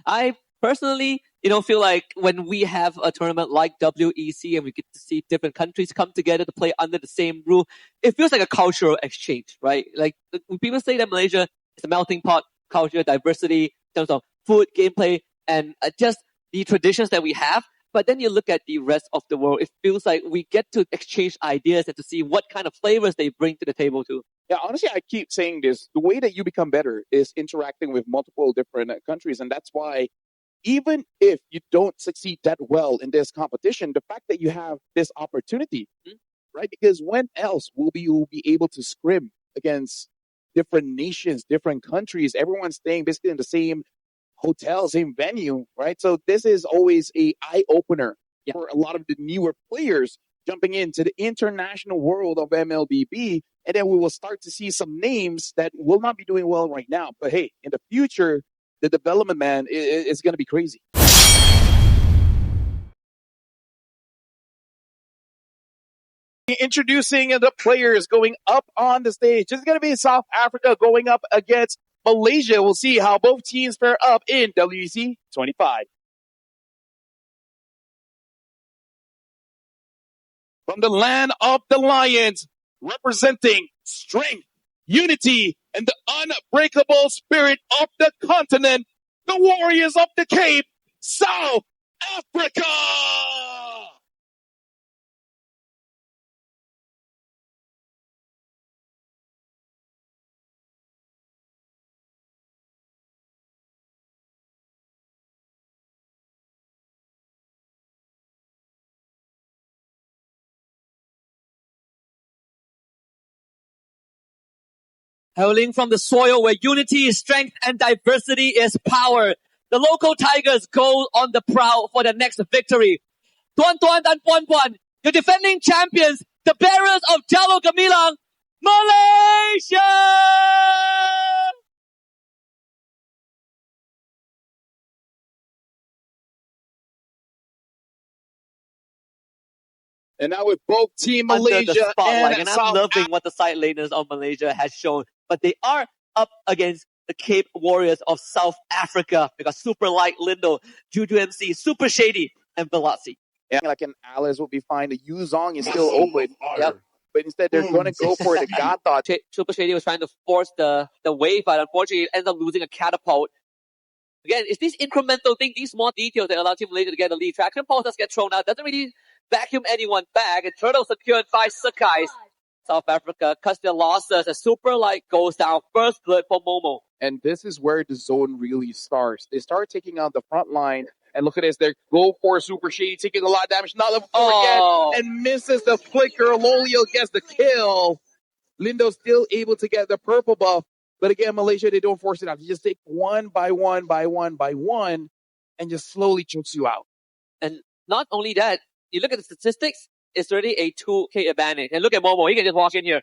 I personally, feel like when we have a tournament like WEC and we get to see different countries come together to play under the same rule, it feels like a cultural exchange, right? Like when people say that Malaysia is a melting pot, culture, diversity in terms of food, gameplay, and just the traditions that we have. But then you look at the rest of the world, it feels like we get to exchange ideas and to see what kind of flavors they bring to the table too. Yeah, honestly, I keep saying this. The way that you become better is interacting with multiple different countries. And that's why even if you don't succeed that well in this competition, the fact that you have this opportunity, right? Because when else will you be able to scrim against different nations, different countries, everyone's staying basically in the same hotel, same venue, right? So this is always a eye-opener for a lot of the newer players jumping into the international world of Mlbb. And then we will start to see some names that will not be doing well right now. But hey, in the future, the development, man, is going to be crazy. Introducing the players going up on the stage. This is going to be South Africa going up against Malaysia. We'll see how both teams pair up in WEC 25. From the land of the Lions, representing strength, unity, and the unbreakable spirit of the continent, the Warriors of the Cape, South Africa! Hailing from the soil where unity is strength and diversity is power, the local Tigers go on the prowl for the next victory. Tuan Tuan dan Puan Puan, your defending champions, the bearers of Jalur Gemilang, Malaysia! And now with both Team Malaysia and I'm loving what the side laners of Malaysia has shown. But they are up against the Cape Warriors of South Africa. We got Super Light Lindo, Juju MC, Super Shady, and Velatsi. Yeah, like an Alice will be fine. The Yuzong is still open. Yep. But instead, they're going to go for the God Thought. Super Shady was trying to force the wave, but unfortunately, it ends up losing a catapult. Again, it's these incremental things, these small details that allow Team Malaysia to get the lead. Traction pulse does get thrown out. Doesn't really vacuum anyone back. And Turtle secured by Sakai's. South Africa cuts their losses as Super Light goes down. First blood for Momo. And this is where the zone really starts. They start taking out the front line. And look at this. They go for Super Shady, taking a lot of damage. Not looking for again. And misses the flicker. Lolio gets the kill. Lindo still able to get the purple buff. But again, Malaysia, they don't force it out. They just take one by one, and just slowly chokes you out. And not only that, you look at the statistics, it's already a 2K advantage. And look at Momo, he can just walk in here.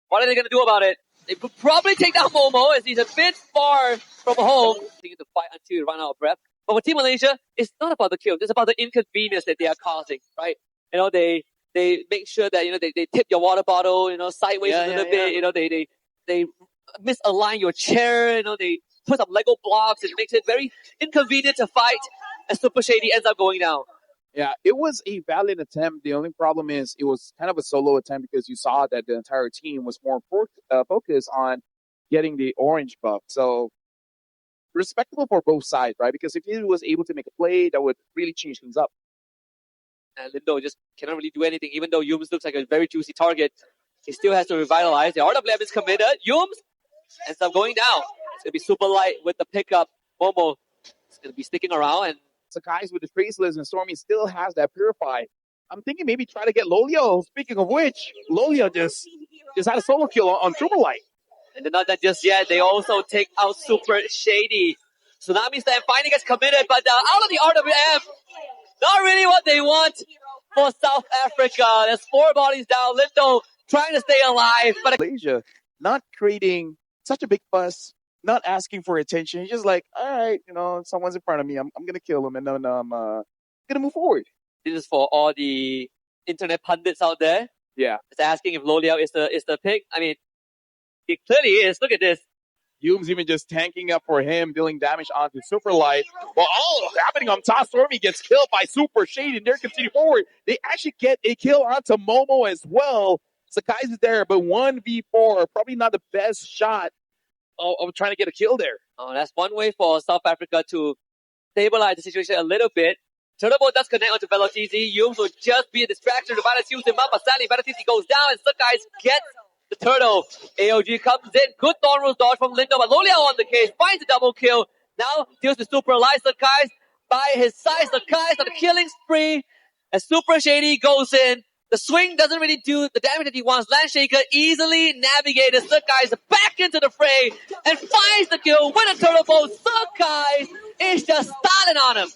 What are they going to do about it? They could probably take down Momo as he's a bit far from home. They need to fight until you run out of breath. But for Team Malaysia, it's not about the kills. It's about the inconvenience that they are causing, right? They make sure that, they tip your water bottle, sideways a little bit. They misalign your chair, they put some Lego blocks. It makes it very inconvenient to fight, and Super Shady ends up going down. Yeah, it was a valid attempt. The only problem is it was kind of a solo attempt because you saw that the entire team was more focused on getting the orange buff. So respectable for both sides, right? Because if he was able to make a play, that would really change things up. And Lindo just cannot really do anything, even though Yums looks like a very juicy target. He still has to revitalize. The RWM is committed. Yums ends up going down. It's going to be Super Light with the pickup. Momo is going to be sticking around. And Sakai's with the Traceless and Stormy still has that Purify. I'm thinking maybe try to get Lolio. Speaking of which, Lolio just had a solo kill on Super Light. And they're not that just yet. They also take out Super Shady. Tsunami Stand finally gets committed, but out of the RWM, not really what they want for South Africa. There's 4 bodies down. Lindo trying to stay alive. But Malaysia not creating such a big fuss, not asking for attention. He's just like, all right, someone's in front of me. I'm going to kill him, and then I'm going to move forward. This is for all the internet pundits out there. Yeah. It's asking if Loliao is the pick. I mean, it clearly is. Look at this. Hume's even just tanking up for him, dealing damage onto Super Light. Well, all happening on top. Stormy gets killed by Super Shady, and they're continuing forward. They actually get a kill onto Momo as well. Sakai's is there, but 1v4, probably not the best shot of trying to get a kill there. Oh, that's one way for South Africa to stabilize the situation a little bit. Turtle Ball does connect onto Velotizi. Humes will just be a distraction to Ballas use him up, but sadly Velotizi goes down and Sakai's gets the turtle. AOG comes in. Good Thorn Rose dodge from Lindo, but Lolia on the case. Finds a double kill. Now deals with Super Light. Sakai's by his side. Sakai's on the killing spree. As Super Shady goes in. The swing doesn't really do the damage that he wants. Landshaker easily navigated. Sakai's back into the fray and finds the kill with a turtle bow. Sakai is just stalling on him.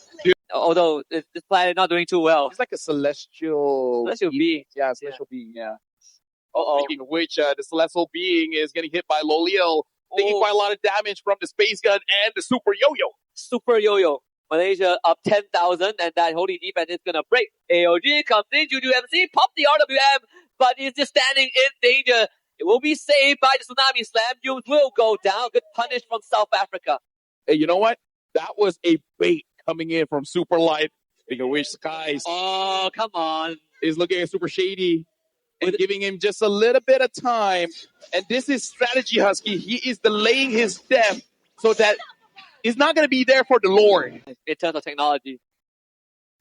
Although this planet not doing too well. It's like a celestial being. Yeah, celestial being, yeah. Uh-oh. Speaking of which, the celestial being is getting hit by Loliel, taking quite a lot of damage from the space gun and the super yo-yo. Super yo-yo. Malaysia up 10,000, and that holy defense is gonna break. AOG comes in, Juju MC, pop the RWM, but he's just standing in danger. It will be saved by the Tsunami Slam. Humes will go down. Good punish from South Africa. Hey, you know what? That was a bait coming in from Super Light. Speaking of which, Skies Oh, come on. is looking at Super Shady and giving him just a little bit of time. And this is strategy, Husky. He is delaying his death so that he's not going to be there for the Lord. In terms of technology,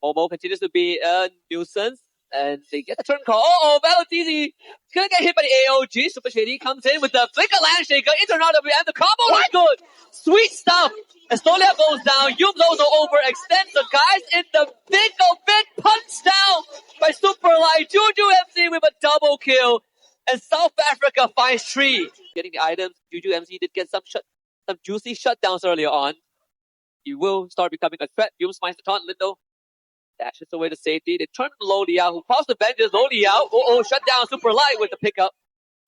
Momo continues to be a nuisance, and they get a turn call. Velotizi is going to get hit by the AOG. Super Shady comes in with the Flicker Landshaker into an RWM. The combo is good. Sweet stuff. As Stolia goes down, Humes also overextends the guys in the thick of it. Punched down by Super Light. Juju MC with a double kill. And South Africa finds 3. Getting the items. Juju MC did get some juicy shutdowns earlier on. He will start becoming a threat. Humes finds the taunt. Lindo dashes away to safety. They turn to Lolia, who pops the vengeance. Lolia, shut down Super Light with the pickup.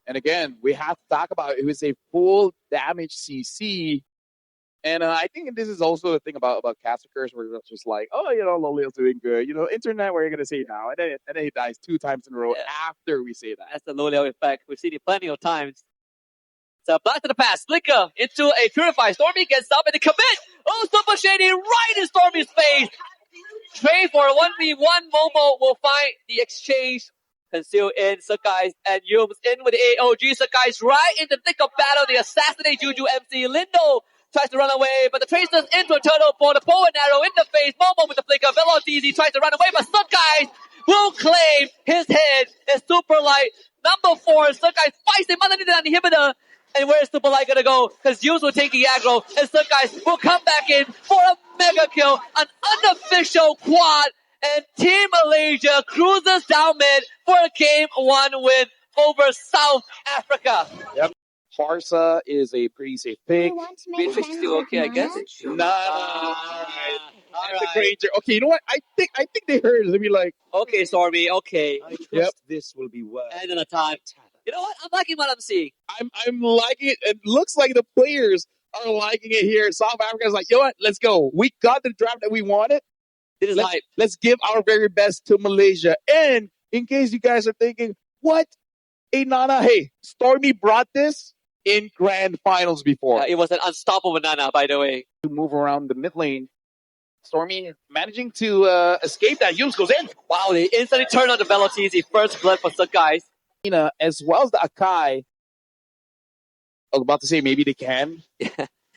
And again, we have to talk about it was a full damage CC. And I think this is also the thing about Cassicers, where it's just like, Lolia's doing good. Internet, what are you going to say now? And then he dies 2 times in a row after we say that. That's the Lolia effect. We've seen it plenty of times. So Blast to the pass. Flicker into a Purify. Stormy gets up and they commit. Super Shady right in Stormy's face. Trade for a 1v1. Momo will find the exchange. Concealed in. Sakai's and Humes in with the AOG. Sakai's right in the thick of battle. They assassinate Juju MC. Lindo tries to run away, but the Tracer's into a turtle for the bow and arrow in the face. Momo with the flicker. Velotizi tries to run away, but Sakai will claim his head as Super Light. Number 4, Sakai fights him underneath the inhibitor. And where's Super Light gonna go? Because Hughes will take the aggro, and Sakai will come back in for a mega kill, an unofficial quad, and Team Malaysia cruises down mid for a Game 1 win over South Africa. Yep. Farsa is a pretty safe pick. Beatrice is still okay, I guess. Nah. Alright. Granger. Okay, you know what? I think they heard it. They'll be like, okay, Stormy, okay. I trust this will be well. End of the time. You know what? I'm liking what I'm seeing. I'm liking it. It looks like the players are liking it here. South Africa's like, you know what? Let's go. We got the draft that we wanted. Let's give our very best to Malaysia. And in case you guys are thinking, what? Hey, Nana, hey, Stormy brought this in grand finals before. It was an unstoppable Nana, by the way. To move around the mid lane. Stormy managing to escape that. Humes goes in. Wow, they instantly turn on the Velotizi. First blood for Sakai. As well as the Akai. I was about to say maybe they can.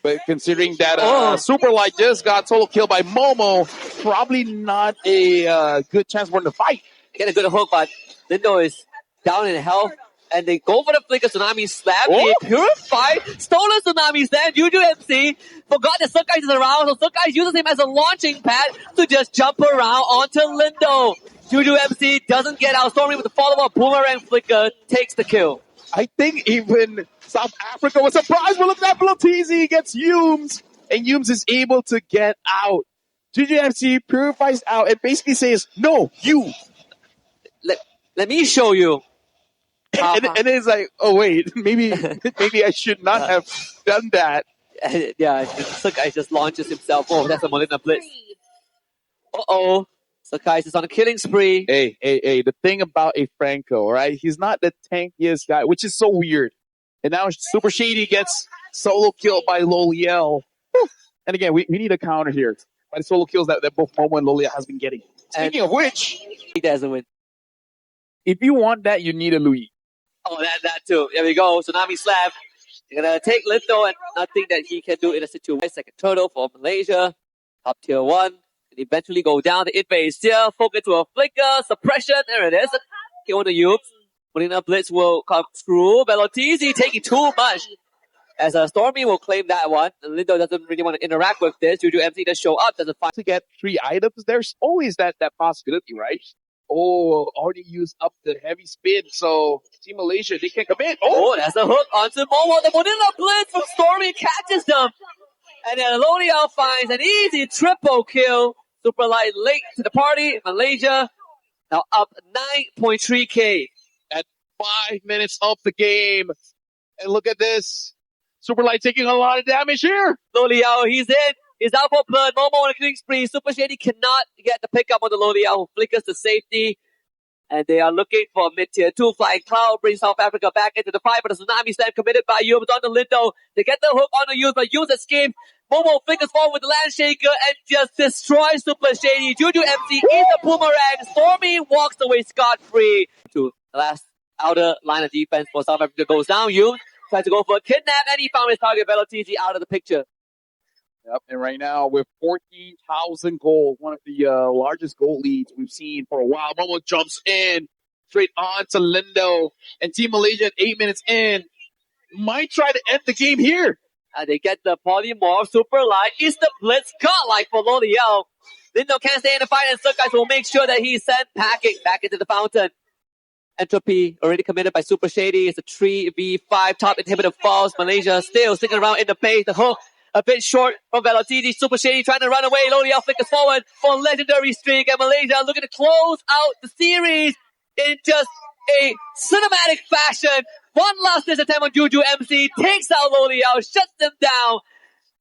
But considering that Super Light just got solo killed by Momo, probably not a good chance for them to fight. Get a good hook, but Lindo is down in health. And they go for the flicker Tsunami Slam. They purify. Stolen Tsunami Slam. Juju MC forgot that Sakai is around. So Sakai uses him as a launching pad to just jump around onto Lindo. Juju MC doesn't get out. Stormy with the follow-up boomerang flicker takes the kill. I think even South Africa was surprised. But look at that. Velotizi gets Humes. And Humes is able to get out. Juju MC purifies out and basically says, no, you. Let me show you. And it's like, oh wait, maybe I should not have done that. Yeah, Sakai just launches himself. Oh, that's a Molina Blitz. Sakai is on a killing spree. Hey, the thing about a Franco, right? He's not the tankiest guy, which is so weird. And now Super Shady gets Solo kill by Loliel. And again, we need a counter here by the solo kills that both Momo and Loliel has been getting. Speaking of which, He doesn't win. if you want that, you need a Louis. Oh, that too. There we go. Tsunami Slab. They're going to take Lindo and nothing that he can do in a situation. Second turtle for Malaysia. Top tier 1. And eventually go down. The invade still. Focus to a flicker. Suppression. There it is. Kill on the Yubes. Putting up Blitz will come through. Velotizi taking too much. As Stormy will claim that one. And Lindo doesn't really want to interact with this. Juju MC does show up. Doesn't find To get 3 items, there's always that possibility, right? Oh, already used up the heavy spin, so Team Malaysia, they can't commit. Oh, that's a hook onto Momo. The Bonilla Blitz from Stormy catches them. And then Loliel finds an easy triple kill. Super Light late to the party. Malaysia now up 9.3k. At 5 minutes of the game. And look at this. Super Light taking a lot of damage here. Loliel, he's in. He's out for blood. Momo on a killing spree. Super Shady cannot get the pickup on the Loliel, who flickers to safety. And they are looking for mid-tier 2. Flying Cloud brings South Africa back into the fight, but the Tsunami Slam committed by Yubes on the Lindo. They get the hook on the Yubes, but Yubes escapes. Momo flickers forward with the Land Shaker and just destroys Super Shady. Juju MC eats the boomerang. Stormy walks away scot-free. To the last outer line of defense for South Africa goes down. Yubes tries to go for a kidnap, and he found his target, Velotizi, out of the picture. Yep, and right now with 14,000 gold, one of the largest gold leads we've seen for a while. Momo jumps in straight on to Lindo, and Team Malaysia at 8 minutes in might try to end the game here. And they get the polymorph, super light, is the blitz godlike for Loliel. Lindo can't stay in the fight, and Suckeyes will make sure that he's sent packing back into the fountain. Entropy already committed by Super Shady. It's a 3v5 top inhibitor falls. Malaysia still sticking around in the base. The hook a bit short from Velotizi. Super Shady trying to run away. Loliel flickers forward for a legendary streak. And Malaysia looking to close out the series in just a cinematic fashion. One last ditch attempt on Juju MC. Takes out Loliel. Shuts them down.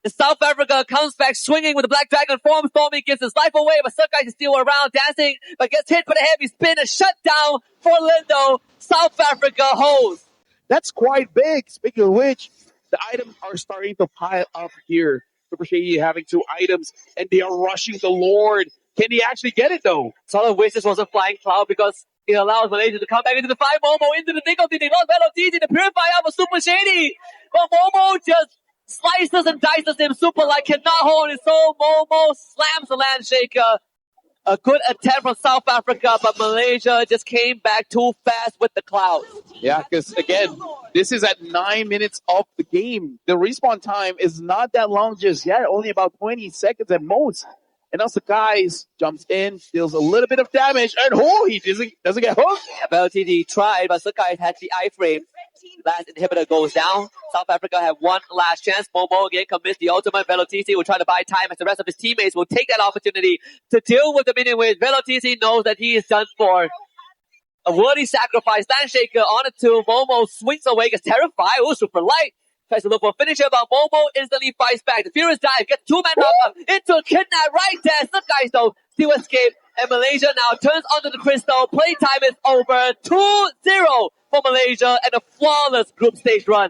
And South Africa comes back swinging with the Black Dragon form. Stormy gives his life away, but Suckeyes is still around dancing, but gets hit for the heavy spin and shut down for Lindo. South Africa holds. That's quite big. Speaking of which, the items are starting to pile up here. Super Shady having 2 items, and they are rushing the Lord. Can he actually get it, though? Solid wish this wasn't Flying Cloud because it allows Malaysia to come back into the fight. Momo into the thick of the thing. Lost Velotizi to purify out for Super Shady. But Momo just slices and dices him. Super Light cannot hold his own. Momo slams the Land Shaker. A good attempt from South Africa, but Malaysia just came back too fast with the clouds. Yeah, because again, this is at 9 minutes of the game. The respawn time is not that long just yet, only about 20 seconds at most. And also, guys jumps in, deals a little bit of damage, and he doesn't get hooked. Yeah, Velotizi tried, but Suckeyes had the iframe. Last inhibitor goes down. South Africa have one last chance. Momo again commits the ultimate. Velotizi will try to buy time as the rest of his teammates will take that opportunity to deal with the minion wave. Velotizi knows that he is done for. A worthy sacrifice. Land Shaker on it too. Momo swings away, gets terrified. Oh, Super Light. Tries to look for a finisher, but Momo instantly fights back. The Furious dive gets 2-man knockup into a kidnap right there. Suckeyes though still escape. And Malaysia now turns onto the crystal. Playtime is over. 2-0 for Malaysia and a flawless group stage run.